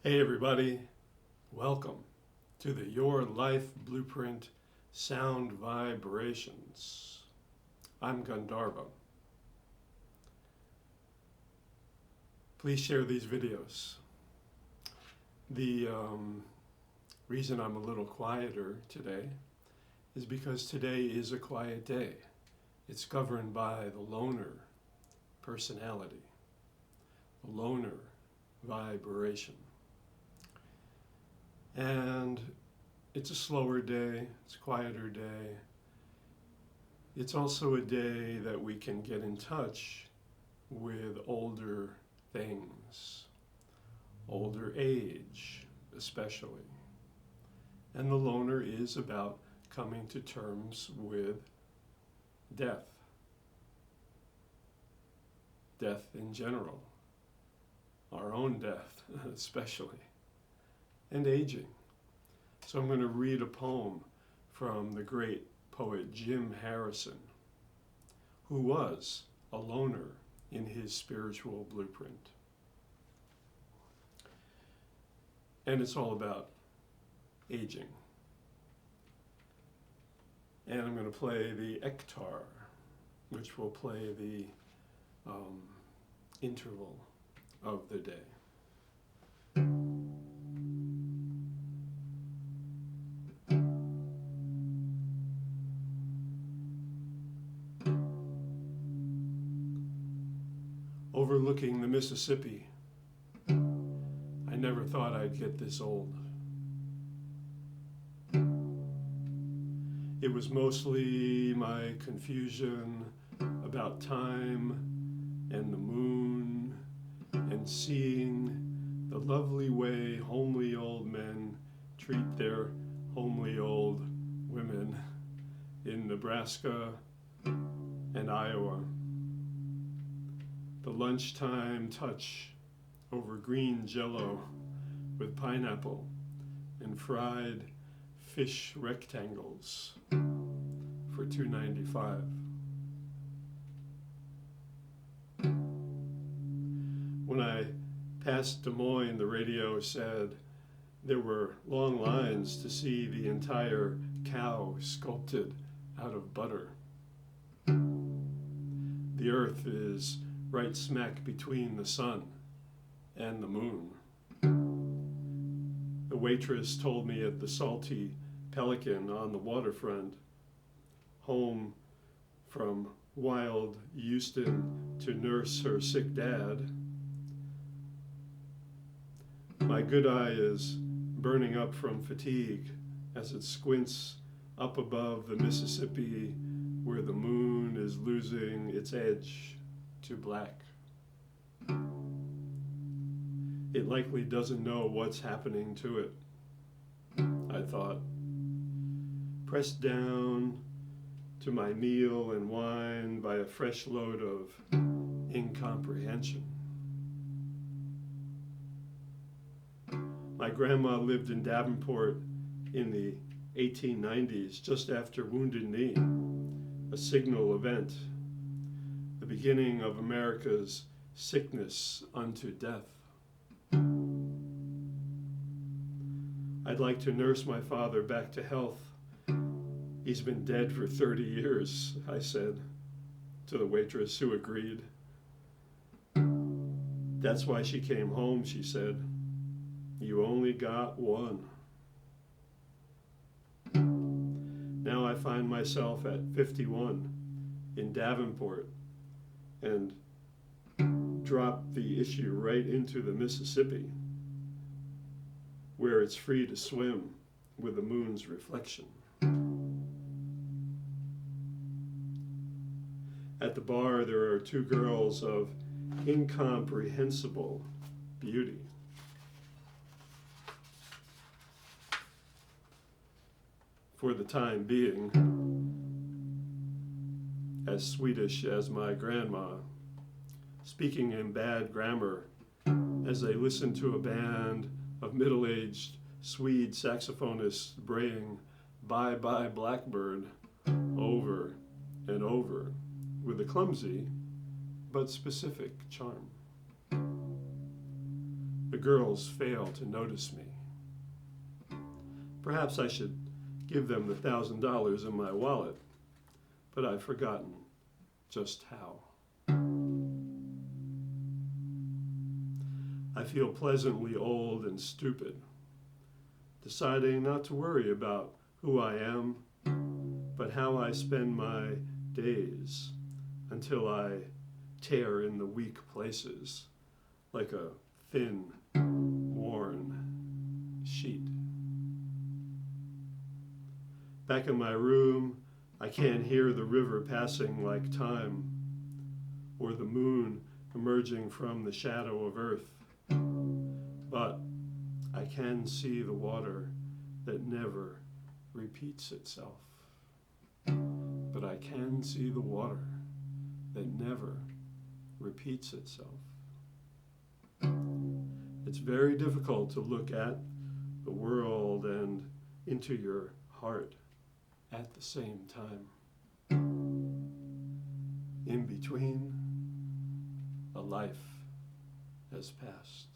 Hey everybody, welcome to the Your Life Blueprint Sound Vibrations. I'm Gandharva. Please share these videos. The reason I'm a little quieter today is because today is a quiet day. It's governed by the loner personality, the loner vibration. And it's a slower day, it's a quieter day. It's also a day that we can get in touch with older things, older age especially. And the loner is about coming to terms with death. Death in general, our own death especially, and aging. So I'm going to read a poem from the great poet Jim Harrison, who was a loner in his spiritual blueprint. And it's all about aging. And I'm going to play the Ektar, which will play the interval of the day. Overlooking the Mississippi, I never thought I'd get this old. It was mostly my confusion about time and the moon and seeing the lovely way homely old men treat their homely old women in Nebraska and Iowa. The lunchtime touch over green jello with pineapple and fried fish rectangles for $2.95. When I passed Des Moines, the radio said there were long lines to see the entire cow sculpted out of butter. The earth is right smack between the sun and the moon. The waitress told me at the Salty Pelican on the waterfront, home from wild Houston to nurse her sick dad, my good eye is burning up from fatigue as it squints up above the Mississippi where the moon is losing its edge to black. It likely doesn't know what's happening to it, I thought. Pressed down to my meal and wine by a fresh load of incomprehension. My grandma lived in Davenport in the 1890s, just after Wounded Knee, a signal event, the beginning of America's sickness unto death. I'd like to nurse my father back to health. He's been dead for 30 years, I said to the waitress, who agreed. That's why she came home, she said. You only got one. Now I find myself at 51 in Davenport and drop the issue right into the Mississippi, where it's free to swim with the moon's reflection. At the bar, there are two girls of incomprehensible beauty. For the time being, as Swedish as my grandma, speaking in bad grammar as they listen to a band of middle-aged Swede saxophonists braying "Bye Bye Blackbird" over and over with a clumsy but specific charm. The girls fail to notice me. Perhaps I should give them the $1,000 in my wallet, but I've forgotten just how. I feel pleasantly old and stupid, deciding not to worry about who I am, but how I spend my days until I tear in the weak places like a thin, worn sheet. Back in my room, I can't hear the river passing like time, or the moon emerging from the shadow of earth. But I can see the water that never repeats itself. But I can see the water that never repeats itself. It's very difficult to look at the world and into your heart at the same time. In between, a life has passed.